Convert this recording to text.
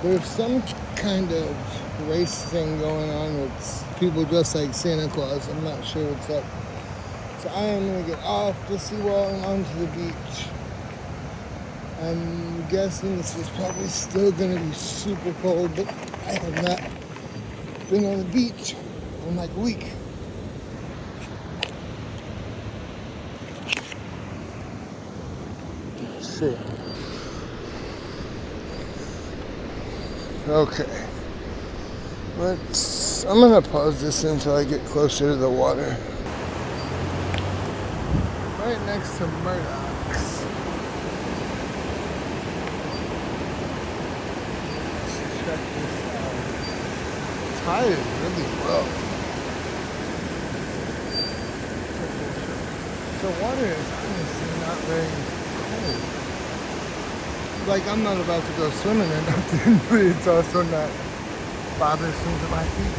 There's some kind of race thing going on with people dressed like Santa Claus. I'm not sure what's up. So I am gonna get off the seawall and onto the beach. I'm guessing this is probably still gonna be super cold, but I have not been on the beach in like a week. Let's see. Okay. I'm gonna pause this until I get closer to the water. Right next to Murdoch's. Let's check this out. The tide is really low. The water is honestly not very cold. Like, I'm not about to go swimming or nothing, but it's also not bothersome to my feet.